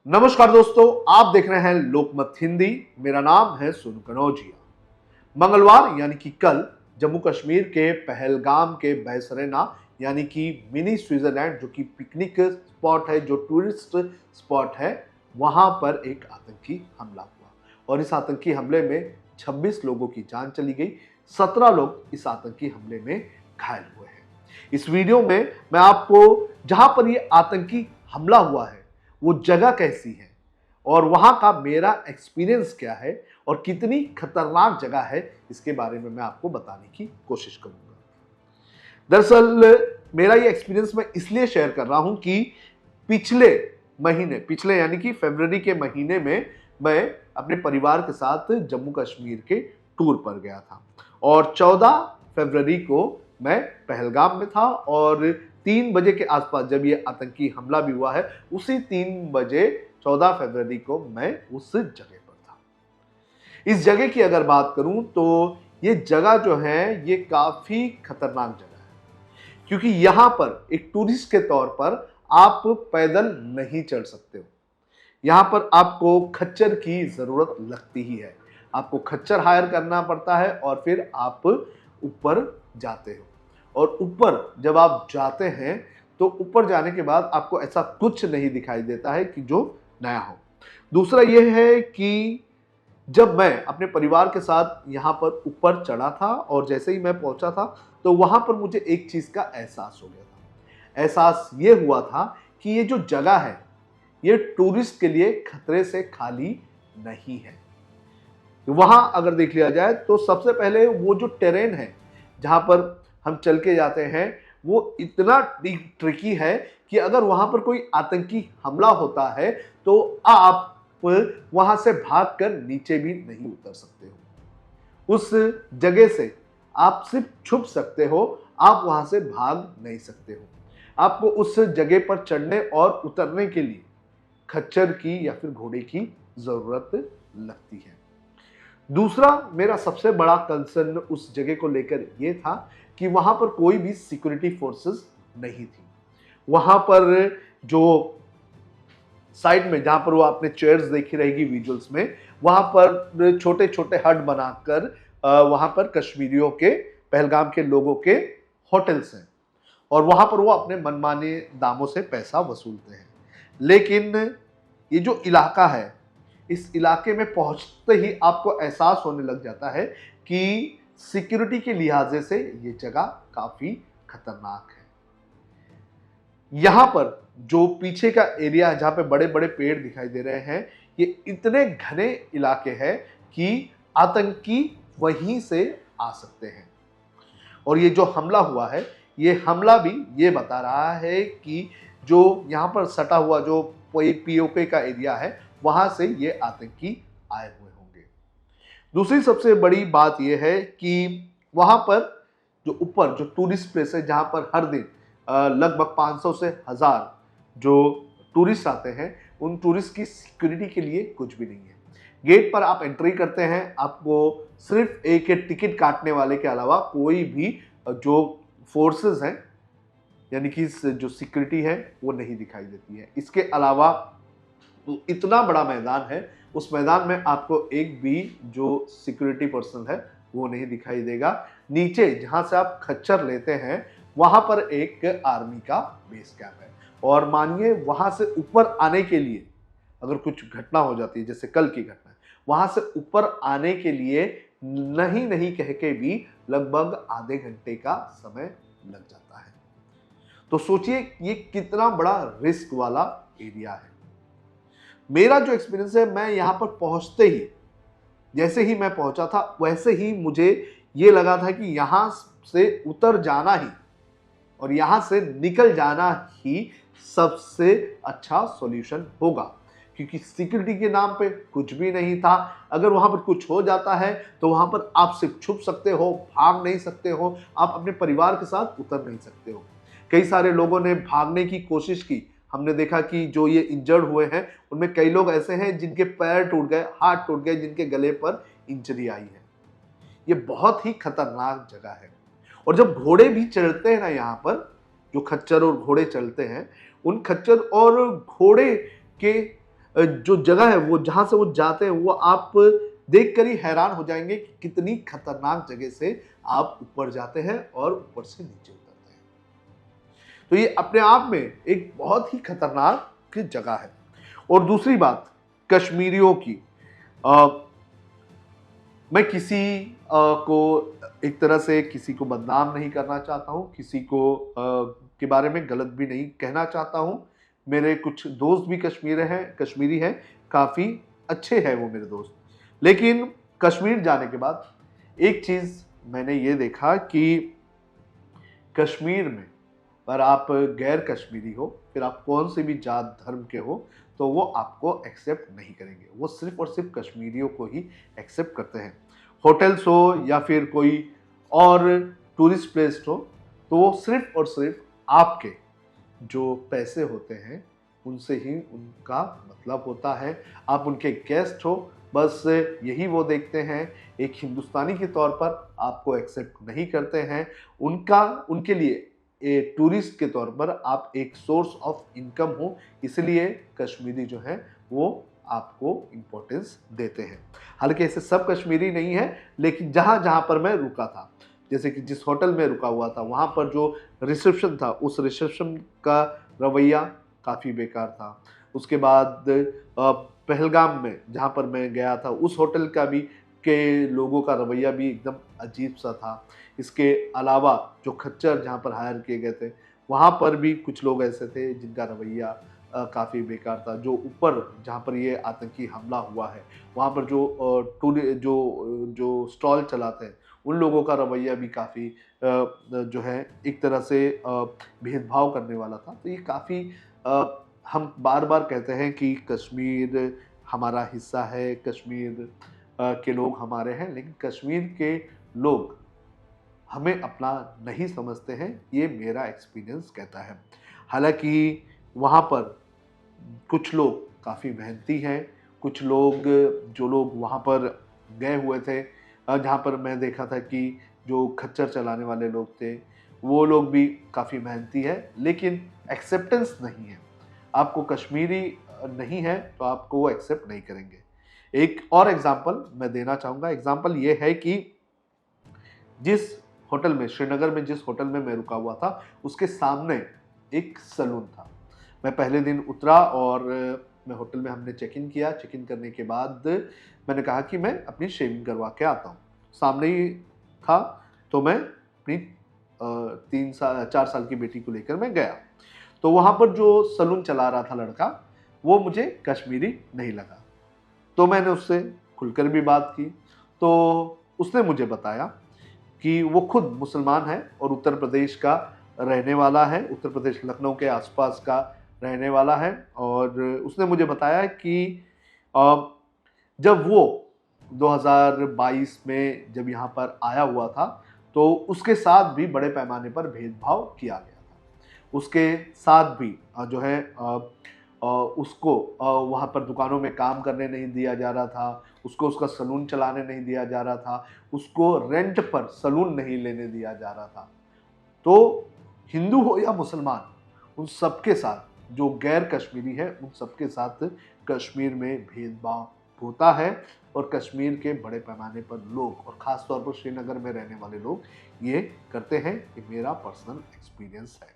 नमस्कार दोस्तों, आप देख रहे हैं लोकमत हिंदी। मेरा नाम है सुन कनौजिया। मंगलवार यानी कि कल जम्मू कश्मीर के पहलगाम के बैसरेना यानी कि मिनी स्विट्जरलैंड जो कि पिकनिक स्पॉट है, जो टूरिस्ट स्पॉट है, वहां पर एक आतंकी हमला हुआ और इस आतंकी हमले में 26 लोगों की जान चली गई। 17 लोग इस आतंकी हमले में घायल हुए हैं। इस वीडियो में मैं आपको जहां पर ये आतंकी हमला हुआ है वो जगह कैसी है और वहां का मेरा एक्सपीरियंस क्या है और कितनी खतरनाक जगह है, इसके बारे में मैं आपको बताने की कोशिश करूंगा। दरअसल मेरा ये एक्सपीरियंस मैं इसलिए शेयर कर रहा हूं कि पिछले यानी कि फरवरी के महीने में मैं अपने परिवार के साथ जम्मू कश्मीर के टूर पर गया था और 14 फरवरी को मैं पहलगाम में था और 3 बजे के आसपास जब ये आतंकी हमला भी हुआ है, उसी 3 बजे 14 फरवरी को मैं उस जगह पर था। इस जगह की अगर बात करूं तो ये जगह जो है ये काफी खतरनाक जगह है, क्योंकि यहां पर एक टूरिस्ट के तौर पर आप पैदल नहीं चल सकते हो। यहां पर आपको खच्चर की जरूरत लगती ही है। आपको खच्चर हायर करना पड़ता है और फिर आप ऊपर जाते हो और ऊपर जब आप जाते हैं तो ऊपर जाने के बाद आपको ऐसा कुछ नहीं दिखाई देता है कि जो नया हो। दूसरा यह है कि जब मैं अपने परिवार के साथ यहाँ पर ऊपर चढ़ा था और जैसे ही मैं पहुंचा था तो वहां पर मुझे एक चीज का एहसास हो गया था। एहसास ये हुआ था कि ये जो जगह है ये टूरिस्ट के लिए खतरे से खाली नहीं है। वहां अगर देख लिया जाए तो सबसे पहले वो जो टेरेन है जहां पर हम चल के जाते हैं वो इतना ट्रिकी है कि अगर वहां पर कोई आतंकी हमला होता है तो आप वहां से भागकर नीचे भी नहीं उतर सकते हो। उस जगह से आप सिर्फ छुप सकते हो, आप वहां से भाग नहीं सकते हो। आपको उस जगह पर चढ़ने और उतरने के लिए खच्चर की या फिर घोड़े की जरूरत लगती है। दूसरा मेरा सबसे बड़ा कंसर्न उस जगह को लेकर यह था कि वहां पर कोई भी सिक्योरिटी फोर्सेस नहीं थी। वहां पर जो साइड में जहां पर वो आपने चेयर्स देखी रहेगी विजुअल्स में, वहां पर छोटे छोटे हट बनाकर वहां पर कश्मीरियों के, पहलगाम के लोगों के होटल्स हैं और वहां पर वो अपने मनमाने दामों से पैसा वसूलते हैं। लेकिन ये जो इलाका है, इस इलाके में पहुंचते ही आपको एहसास होने लग जाता है कि सिक्योरिटी के लिहाजे से ये जगह काफी खतरनाक है। यहां पर जो पीछे का एरिया है जहां पे बड़े बड़े पेड़ दिखाई दे रहे हैं, ये इतने घने इलाके हैं कि आतंकी वहीं से आ सकते हैं। और ये जो हमला हुआ है, ये हमला भी ये बता रहा है कि जो यहां पर सटा हुआ जो पीओके का एरिया है वहां से ये आतंकी आए हुए होंगे। दूसरी सबसे बड़ी बात यह है कि वहां पर जो ऊपर जो टूरिस्ट प्लेस है जहां पर हर दिन लगभग 500 से 1000 जो टूरिस्ट आते हैं, उन टूरिस्ट की सिक्योरिटी के लिए कुछ भी नहीं है। गेट पर आप एंट्री करते हैं, आपको सिर्फ एक टिकट काटने वाले के अलावा कोई भी जो फोर्सेस हैं यानी कि जो सिक्योरिटी है वो नहीं दिखाई देती है। इसके अलावा तो इतना बड़ा मैदान है, उस मैदान में आपको एक भी जो सिक्योरिटी पर्सन है वो नहीं दिखाई देगा। नीचे जहां से आप खच्चर लेते हैं वहां पर एक आर्मी का बेस कैंप है और मानिए वहां से ऊपर आने के लिए अगर कुछ घटना हो जाती है, जैसे कल की घटना है, वहां से ऊपर आने के लिए नहीं कह के भी लगभग आधे घंटे का समय लग जाता है। तो सोचिए ये कितना बड़ा रिस्क वाला एरिया है। मेरा जो एक्सपीरियंस है, मैं यहां पर पहुंचते ही, जैसे ही मैं पहुंचा था वैसे ही मुझे ये लगा था कि यहां से उतर जाना ही और यहां से निकल जाना ही सबसे अच्छा सॉल्यूशन होगा, क्योंकि सिक्योरिटी के नाम पे कुछ भी नहीं था। अगर वहां पर कुछ हो जाता है तो वहां पर आप सिर्फ छुप सकते हो, भाग नहीं सकते हो, आप अपने परिवार के साथ उतर नहीं सकते हो। कई सारे लोगों ने भागने की कोशिश की। हमने देखा कि जो ये इंजर्ड हुए हैं उनमें कई लोग ऐसे हैं जिनके पैर टूट गए, हाथ टूट गए, जिनके गले पर इंजरी आई है। ये बहुत ही खतरनाक जगह है। और जब घोड़े भी चलते हैं ना, यहाँ पर जो खच्चर और घोड़े चलते हैं, उन खच्चर और घोड़े के जो जगह है वो जहाँ से वो जाते हैं वो आप देख कर ही हैरान हो जाएंगे कि कितनी खतरनाक जगह से आप ऊपर जाते हैं और ऊपर से नीचे उतरते हैं। तो ये अपने आप में एक बहुत ही खतरनाक जगह है। और दूसरी बात कश्मीरियों की, मैं किसी को एक तरह से किसी को बदनाम नहीं करना चाहता हूँ, किसी को के बारे में गलत भी नहीं कहना चाहता हूँ। मेरे कुछ दोस्त भी कश्मीरी हैं, काफ़ी अच्छे हैं वो मेरे दोस्त। लेकिन कश्मीर जाने के बाद एक चीज़ मैंने ये देखा कि कश्मीर में पर आप गैर कश्मीरी हो, फिर आप कौन से भी जात धर्म के हो, तो वो आपको एक्सेप्ट नहीं करेंगे। वो सिर्फ और सिर्फ कश्मीरियों को ही एक्सेप्ट करते हैं। होटल्स हो या फिर कोई और टूरिस्ट प्लेस हो, तो वो सिर्फ और सिर्फ आपके जो पैसे होते हैं उनसे ही उनका मतलब होता है। आप उनके गेस्ट हो, बस यही वो देखते हैं। एक हिंदुस्तानी के तौर पर आपको एक्सेप्ट नहीं करते हैं। उनके लिए टूरिस्ट के तौर पर आप एक सोर्स ऑफ इनकम हो, इसलिए कश्मीरी जो है वो आपको इम्पोर्टेंस देते हैं। हालांकि ऐसे सब कश्मीरी नहीं है, लेकिन जहाँ जहाँ पर मैं रुका था, जैसे कि जिस होटल में रुका हुआ था वहाँ पर जो रिसेप्शन था, उस रिसेप्शन का रवैया काफ़ी बेकार था। उसके बाद पहलगाम में जहाँ पर मैं गया था उस होटल का भी के लोगों का रवैया भी एकदम अजीब सा था। इसके अलावा जो खच्चर जहाँ पर हायर किए गए थे वहाँ पर भी कुछ लोग ऐसे थे जिनका रवैया काफ़ी बेकार था। जो ऊपर जहाँ पर ये आतंकी हमला हुआ है वहाँ पर जो स्टॉल चलाते हैं उन लोगों का रवैया भी काफ़ी जो है एक तरह से भेदभाव करने वाला था। तो ये काफ़ी हम बार बार कहते हैं कि कश्मीर हमारा हिस्सा है, कश्मीर के लोग हमारे हैं, लेकिन कश्मीर के लोग हमें अपना नहीं समझते हैं, ये मेरा एक्सपीरियंस कहता है। हालांकि वहाँ पर कुछ लोग काफ़ी मेहनती हैं, कुछ लोग जो लोग वहाँ पर गए हुए थे, जहाँ पर मैं देखा था कि जो खच्चर चलाने वाले लोग थे वो लोग भी काफ़ी मेहनती है, लेकिन एक्सेप्टेंस नहीं है। आपको कश्मीरी नहीं है तो आपको वो एक्सेप्ट नहीं करेंगे। एक और एग्जांपल मैं देना चाहूँगा। एग्जांपल ये है कि जिस होटल में, श्रीनगर में जिस होटल में मैं रुका हुआ था, उसके सामने एक सैलून था। मैं पहले दिन उतरा और मैं होटल में हमने चेक इन किया। चेक इन करने के बाद मैंने कहा कि मैं अपनी शेविंग करवा के आता हूँ। सामने ही था, तो मैं अपनी 4 साल की बेटी को लेकर मैं गया। तो वहाँ पर जो सैलून चला रहा था लड़का, वो मुझे कश्मीरी नहीं लगा। तो मैंने उससे खुलकर भी बात की। तो उसने मुझे बताया कि वो खुद मुसलमान है और उत्तर प्रदेश का रहने वाला है, उत्तर प्रदेश लखनऊ के आसपास का रहने वाला है। और उसने मुझे बताया कि जब वो 2022 में जब यहाँ पर आया हुआ था तो उसके साथ भी बड़े पैमाने पर भेदभाव किया गया था। उसके साथ भी जो है उसको वहाँ पर दुकानों में काम करने नहीं दिया जा रहा था, उसको उसका सैलून चलाने नहीं दिया जा रहा था, उसको रेंट पर सैलून नहीं लेने दिया जा रहा था। तो हिंदू हो या मुसलमान, उन सबके साथ, जो गैर कश्मीरी है उन सबके साथ कश्मीर में भेदभाव होता है। और कश्मीर के बड़े पैमाने पर लोग और ख़ास तौर पर श्रीनगर में रहने वाले लोग ये करते हैं। ये मेरा पर्सनल एक्सपीरियंस है।